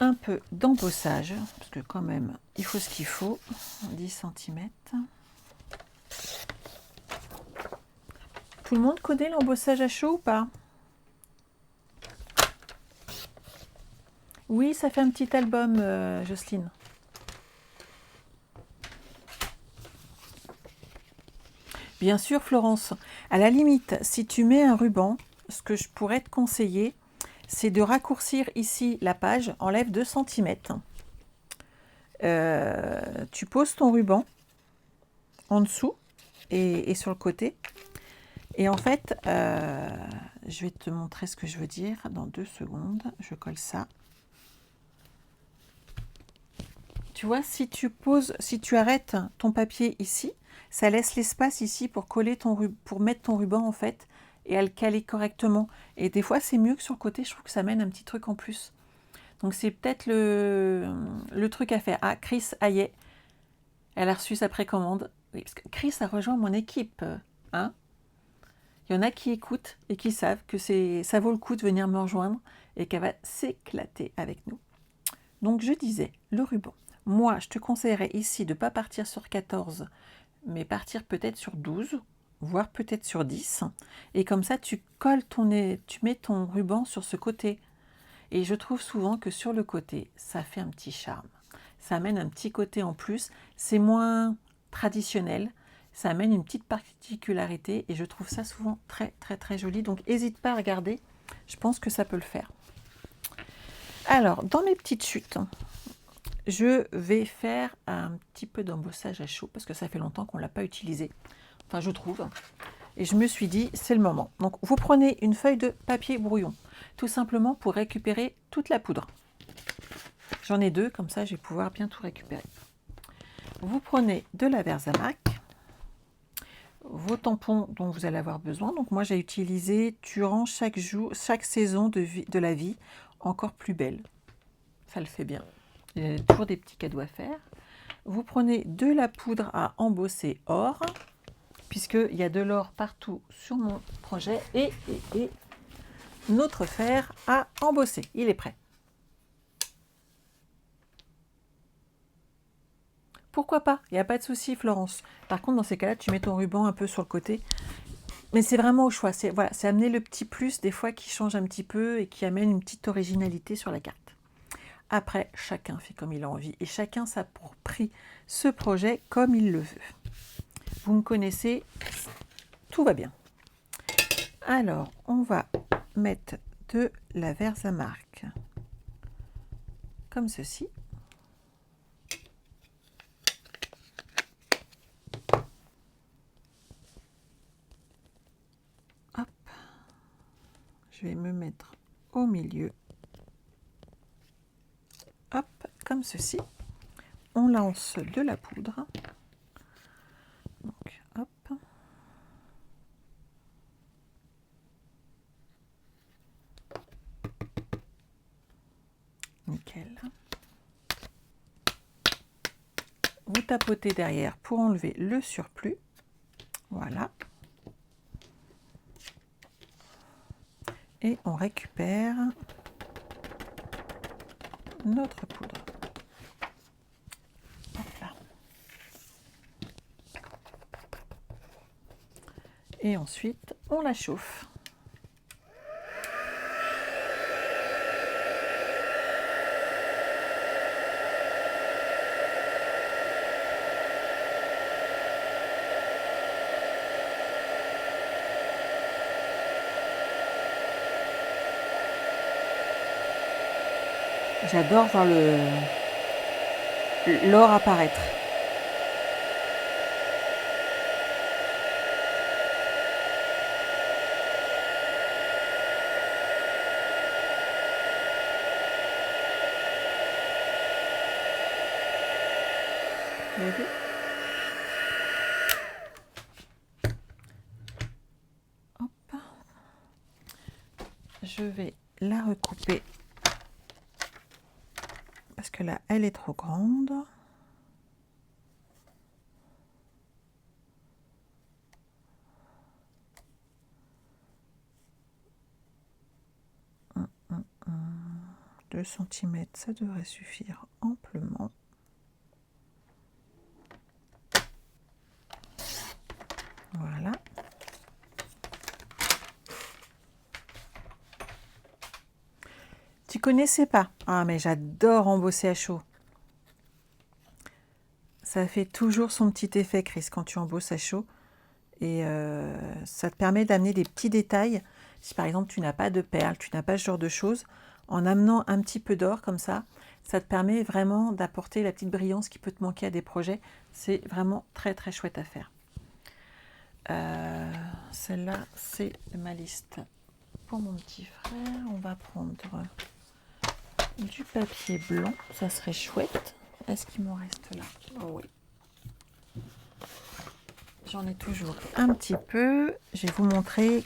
un peu d'embossage, parce que quand même, il faut ce qu'il faut. 10 cm. Tout le monde connaît l'embossage à chaud ou pas? Oui, ça fait un petit album, Jocelyne. Bien sûr, Florence. À la limite, si tu mets un ruban, ce que je pourrais te conseiller, c'est de raccourcir ici la page, enlève 2 cm. Tu poses ton ruban en dessous et sur le côté. Et en fait, je vais te montrer ce que je veux dire dans 2 secondes. Je colle ça. Tu vois, si tu arrêtes ton papier ici, Ça laisse l'espace ici pour coller pour mettre ton ruban en fait et à le caler correctement. Et des fois, c'est mieux que sur le côté. Je trouve que ça mène un petit truc en plus. Donc, c'est peut-être le truc à faire. Ah, Chris Hayet, elle a reçu sa précommande. Oui, parce que Chris a rejoint mon équipe. Hein, il y en a qui écoutent et qui savent que ça vaut le coup de venir me rejoindre et qu'elle va s'éclater avec nous. Donc, je disais, le ruban. Moi, je te conseillerais ici de ne pas partir sur 14, mais partir peut-être sur 12, voire peut-être sur 10. Et comme ça, tu mets ton ruban sur ce côté. Et je trouve souvent que sur le côté, ça fait un petit charme. Ça amène un petit côté en plus. C'est moins traditionnel. Ça amène une petite particularité. Et je trouve ça souvent très, très, très joli. Donc, n'hésite pas à regarder. Je pense que ça peut le faire. Alors, dans mes petites chutes, je vais faire un petit peu d'embossage à chaud parce que ça fait longtemps qu'on ne l'a pas utilisé. Enfin, je trouve. Et je me suis dit, c'est le moment. Donc, vous prenez une feuille de papier brouillon, tout simplement pour récupérer toute la poudre. J'en ai 2, comme ça, je vais pouvoir bien tout récupérer. Vous prenez de la Versamark, vos tampons dont vous allez avoir besoin. Donc, moi, j'ai utilisé Durant chaque saison de la vie, encore plus belle. Ça le fait bien. Il y a toujours des petits cadeaux à faire. Vous prenez de la poudre à embosser or, puisqu'il y a de l'or partout sur mon projet, et notre fer à embosser. Il est prêt. Pourquoi pas? Il n'y a pas de souci, Florence. Par contre, dans ces cas-là, tu mets ton ruban un peu sur le côté. Mais c'est vraiment au choix. C'est voilà, amener le petit plus, des fois, qui change un petit peu et qui amène une petite originalité sur la carte. Après, chacun fait comme il a envie et chacun s'approprie ce projet comme il le veut. Vous me connaissez, tout va bien. Alors, on va mettre de la Versamark comme ceci. Hop. Je vais me mettre au milieu. Hop, comme ceci. On lance de la poudre. Donc, hop. Nickel. Vous tapotez derrière pour enlever le surplus. Voilà. Et on récupère notre poudre. Hop là. Et ensuite, on la chauffe. J'adore voir l'or apparaître. Vous avez vu? Hop. Je vais la recouper parce que là, elle est trop grande. Hum, 2 cm, ça devrait suffire amplement. Voilà. Tu connaissais pas? Ah, mais j'adore embosser à chaud. Ça fait toujours son petit effet, Chris, quand tu embosses à chaud. Et ça te permet d'amener des petits détails. Si par exemple tu n'as pas de perles, tu n'as pas ce genre de choses, en amenant un petit peu d'or comme ça te permet vraiment d'apporter la petite brillance qui peut te manquer à des projets. C'est vraiment très très chouette à faire. Celle-là, c'est ma liste pour mon petit frère. On va prendre du papier blanc, ça serait chouette. Est-ce qu'il m'en reste là? Oh oui. J'en ai toujours un petit peu. Je vais vous montrer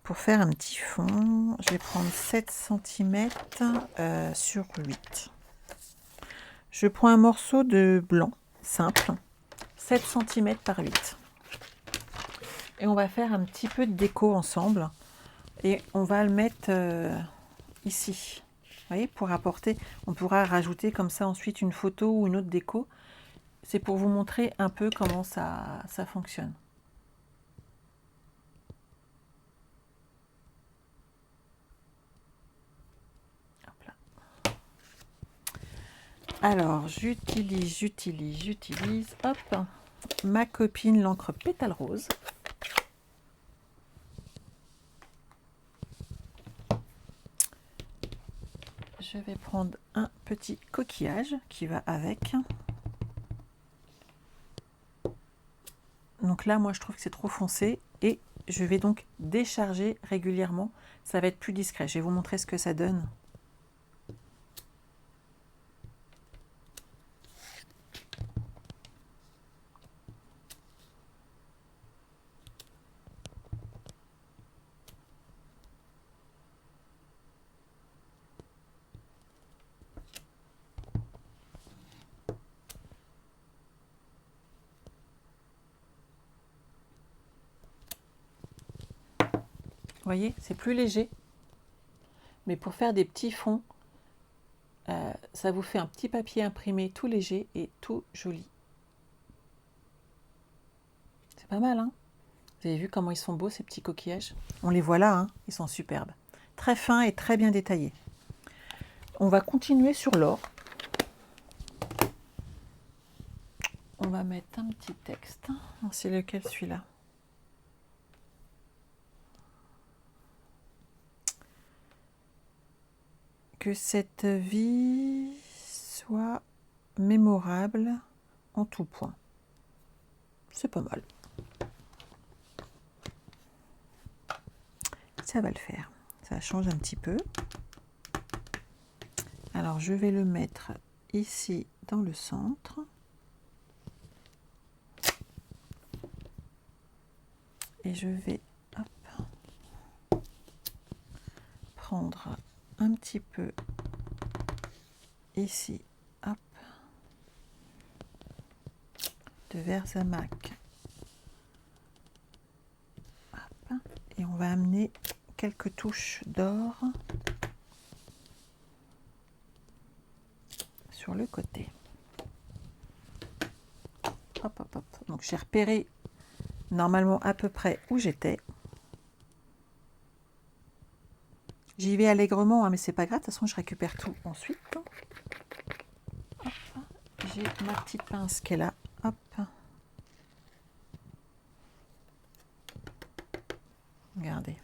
pour faire un petit fond. Je vais prendre 7 cm sur 8. Je prends un morceau de blanc simple, 7 cm par 8. Et on va faire un petit peu de déco ensemble. Et on va le mettre ici. Vous voyez, pour apporter, on pourra rajouter comme ça ensuite une photo ou une autre déco. C'est pour vous montrer un peu comment ça fonctionne. Hop là. Alors, j'utilise, hop, ma copine l'encre pétale rose. Je vais prendre un petit coquillage qui va avec. Donc là, moi, je trouve que c'est trop foncé et je vais donc décharger régulièrement. Ça va être plus discret. Je vais vous montrer ce que ça donne. Vous voyez, c'est plus léger. Mais pour faire des petits fonds, ça vous fait un petit papier imprimé tout léger et tout joli. C'est pas mal, hein? Vous avez vu comment ils sont beaux, ces petits coquillages? On les voit là, hein, ils sont superbes. Très fins et très bien détaillés. On va continuer sur l'or. On va mettre un petit texte. C'est lequel, celui-là? Que cette vie soit mémorable en tout point. C'est pas mal. Ça va le faire. Ça change un petit peu. Alors, je vais le mettre ici dans le centre. Et je vais prendre un petit peu ici, hop, de Versamac. Hop, et on va amener quelques touches d'or sur le côté. Hop, hop, hop. Donc j'ai repéré normalement à peu près où j'étais. J'y vais allègrement, hein, mais c'est pas grave, de toute façon je récupère tout ensuite. J'ai ma petite pince qui est là. Hop. Regardez.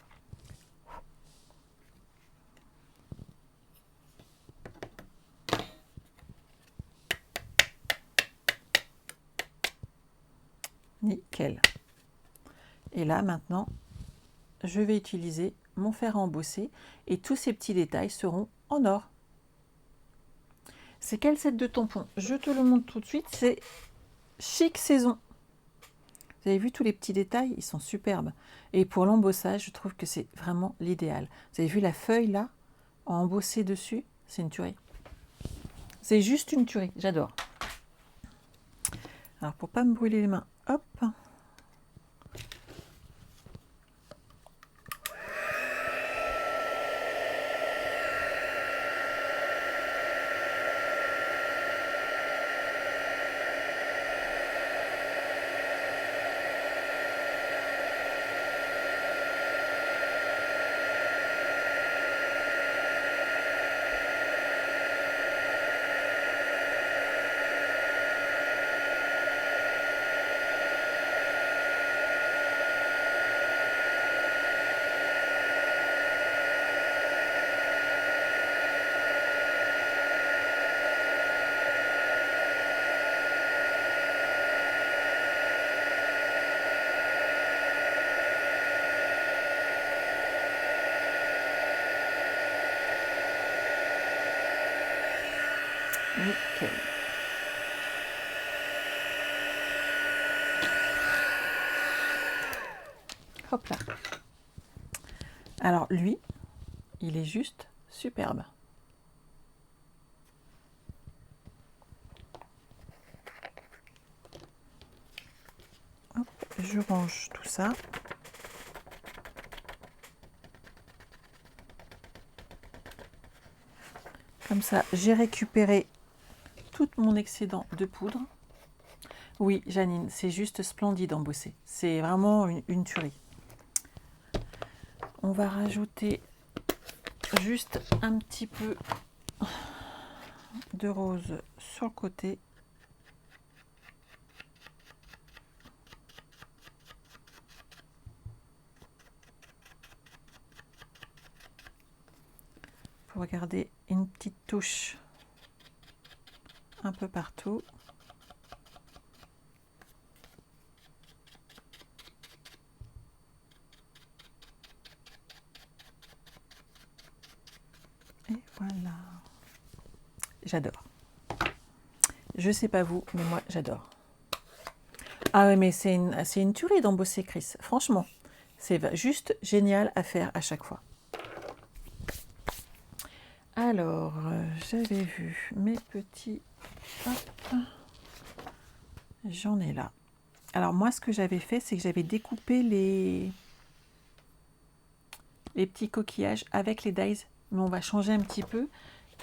Nickel. Et là maintenant, je vais utiliser mon fer à embosser et tous ces petits détails seront en or. C'est quel set de tampons? Je te le montre tout de suite, c'est Chic Saison. Vous avez vu tous les petits détails, ils sont superbes. Et pour l'embossage, je trouve que c'est vraiment l'idéal. Vous avez vu la feuille là, embossée dessus, c'est une tuerie. C'est juste une tuerie, j'adore. Alors pour pas me brûler les mains, hop. Nickel. Hop là. Alors lui, il est juste superbe. Hop, je range tout ça. Comme ça, j'ai récupéré tout mon excédent de poudre. Oui, Janine, c'est juste splendide en bosser. C'est vraiment une tuerie. On va rajouter juste un petit peu de rose sur le côté. Pour garder une petite touche un peu partout. Et voilà. J'adore. Je sais pas vous, mais moi j'adore. Ah ouais, mais c'est une tuerie d'embosser, Chris. Franchement, c'est juste génial à faire à chaque fois. Alors, j'avais vu mes petits... Hop. J'en ai là. Alors moi, ce que j'avais fait, c'est que j'avais découpé les petits coquillages avec les dies. Mais on va changer un petit peu.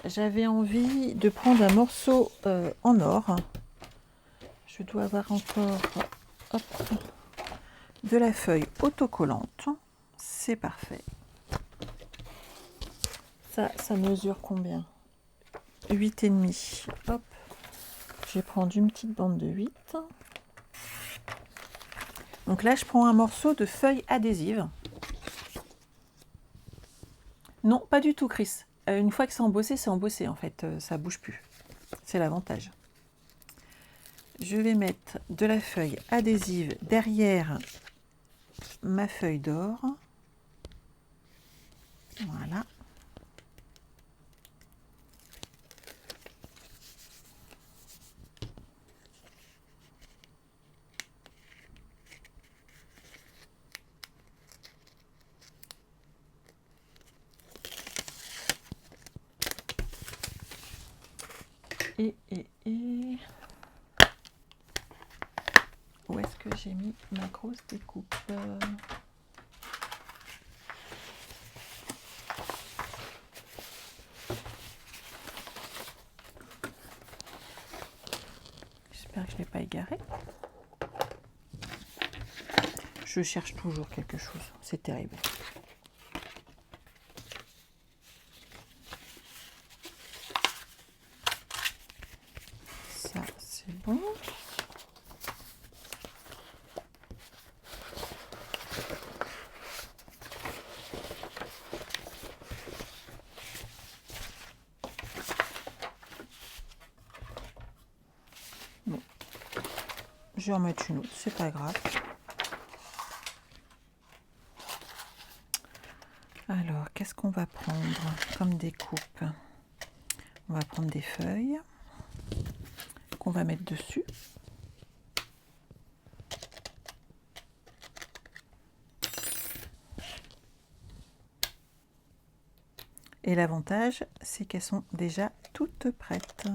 J'avais envie de prendre un morceau en or. Je dois avoir encore hop, de la feuille autocollante. C'est parfait. Ça mesure combien? 8,5. Hop. Je vais prendre une petite bande de 8. Donc là, je prends un morceau de feuille adhésive. Non, pas du tout, Chris. Une fois que c'est embossé en fait. Ça bouge plus. C'est l'avantage. Je vais mettre de la feuille adhésive derrière ma feuille d'or. Voilà. Et où est-ce que j'ai mis ma grosse découpe? J'espère que je ne l'ai pas égaré. Je cherche toujours quelque chose, c'est terrible. Ça, c'est bon. Bon. Je vais en mettre une autre, c'est pas grave. Alors, qu'est-ce qu'on va prendre comme découpe? On va prendre des feuilles qu'on va mettre dessus. Et l'avantage, c'est qu'elles sont déjà toutes prêtes.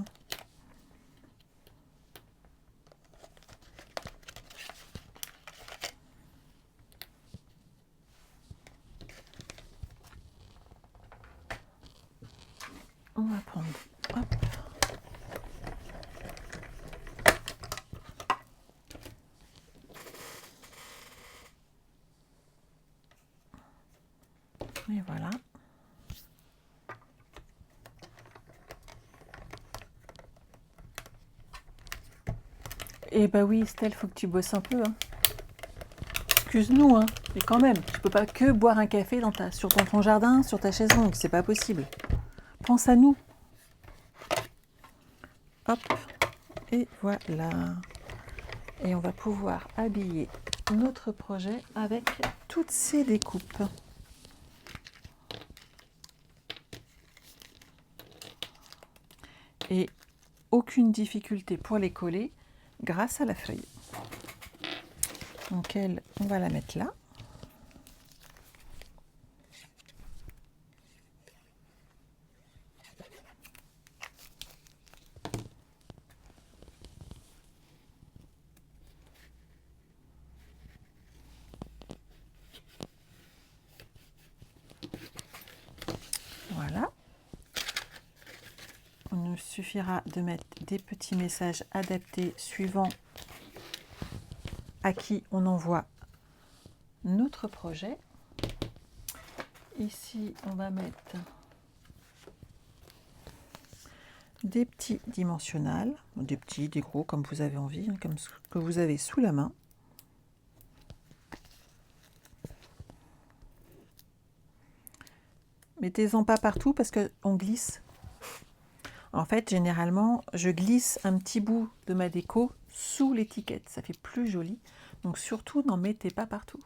On va prendre, hop. Et voilà. Eh bah oui, Estelle, faut que tu bosses un peu. Hein. Excuse-nous, hein. Mais quand même, tu peux pas que boire un café sur ton jardin, sur ta chaise longue, c'est pas possible. Pense à nous. Hop, et voilà. Et on va pouvoir habiller notre projet avec toutes ces découpes. Et aucune difficulté pour les coller grâce à la feuille. Donc elle, on va la mettre là. suffira de mettre des petits messages adaptés suivant à qui on envoie notre projet. Ici, on va mettre des petits dimensionnels, des petits, des gros, comme vous avez envie, comme ce que vous avez sous la main. Mettez-en pas partout parce qu'on glisse. En fait, généralement, je glisse un petit bout de ma déco sous l'étiquette. Ça fait plus joli. Donc surtout, n'en mettez pas partout.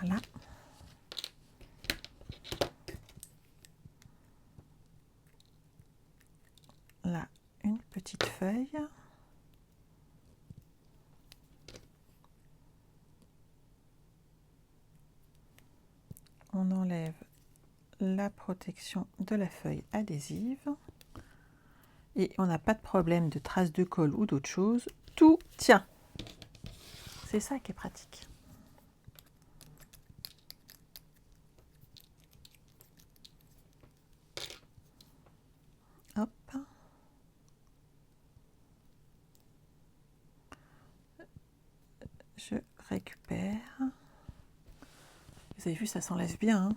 Voilà. Là, une petite feuille. On enlève la protection de la feuille adhésive. Et on n'a pas de problème de traces de colle ou d'autre chose. Tout tient. C'est ça qui est pratique. Hop. Je récupère. Vous avez vu, ça s'enlève bien. Hein.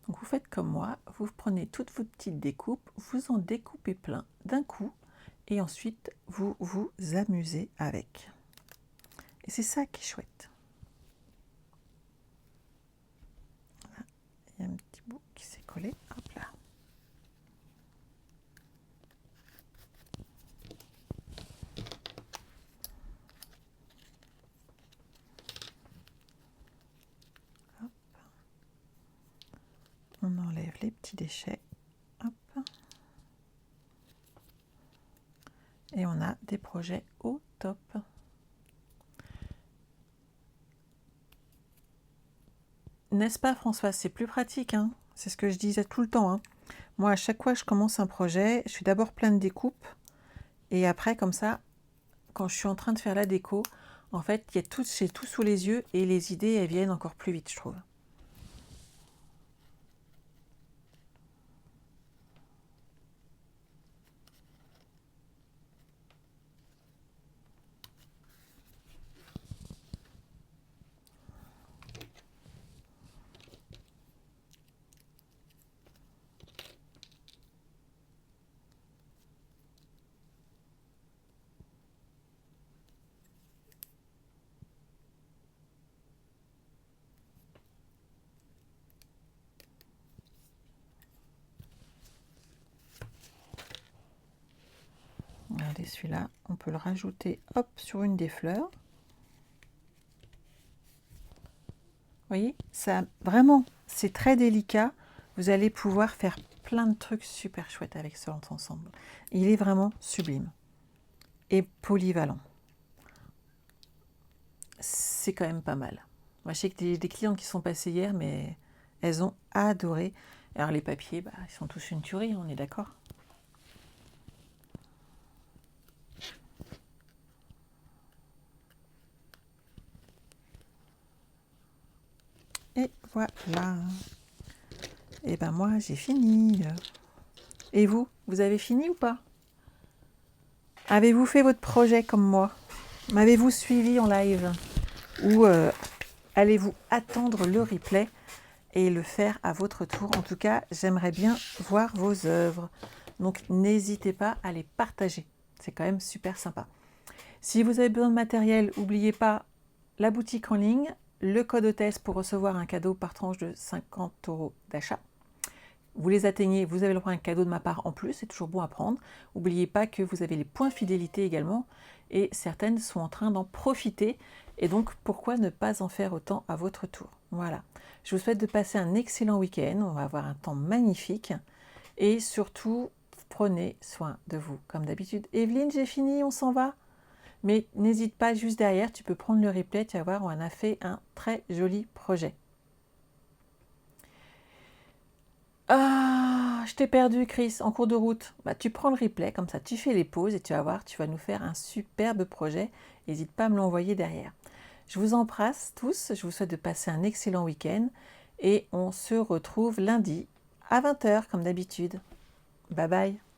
Donc vous faites comme moi, vous prenez toutes vos petites découpes, vous en découpez plein d'un coup et ensuite vous vous amusez avec. Et c'est ça qui est chouette. Voilà. Il y a un petit bout qui s'est collé, hop là. Hop. On enlève les petits déchets. Hop. Et on a des projets au top. N'est-ce pas Françoise? C'est plus pratique, hein, c'est ce que je disais tout le temps. Hein. Moi, à chaque fois que je commence un projet, je suis d'abord plein de découpes. Et après, comme ça, quand je suis en train de faire la déco, en fait, j'ai tout sous les yeux et les idées, elles viennent encore plus vite, je trouve. Regardez celui-là, on peut le rajouter hop sur une des fleurs. Vous voyez, ça vraiment, c'est très délicat. Vous allez pouvoir faire plein de trucs super chouettes avec ce ensemble. Il est vraiment sublime et polyvalent. C'est quand même pas mal. Moi, je sais que des clientes qui sont passées hier, mais elles ont adoré. Alors les papiers, bah, ils sont tous une tuerie, on est d'accord? Et voilà. Et ben moi, j'ai fini. Et vous, vous avez fini ou pas? Avez-vous fait votre projet comme moi? M'avez-vous suivi en live? Ou allez-vous attendre le replay et le faire à votre tour? En tout cas, j'aimerais bien voir vos œuvres. Donc, n'hésitez pas à les partager. C'est quand même super sympa. Si vous avez besoin de matériel, n'oubliez pas la boutique en ligne, le code hôtesse pour recevoir un cadeau par tranche de 50 € d'achat. Vous les atteignez, vous avez le droit à un cadeau de ma part en plus, c'est toujours bon à prendre. N'oubliez pas que vous avez les points fidélité également, et certaines sont en train d'en profiter, et donc pourquoi ne pas en faire autant à votre tour? Voilà, je vous souhaite de passer un excellent week-end, on va avoir un temps magnifique, et surtout, prenez soin de vous, comme d'habitude. Evelyne, j'ai fini, on s'en va? Mais n'hésite pas, juste derrière, tu peux prendre le replay, tu vas voir, on a fait un très joli projet. Ah, je t'ai perdu, Chris, en cours de route. Bah, tu prends le replay, comme ça, tu fais les pauses et tu vas voir, tu vas nous faire un superbe projet. N'hésite pas à me l'envoyer derrière. Je vous embrasse tous, je vous souhaite de passer un excellent week-end et on se retrouve lundi à 20 h comme d'habitude. Bye bye.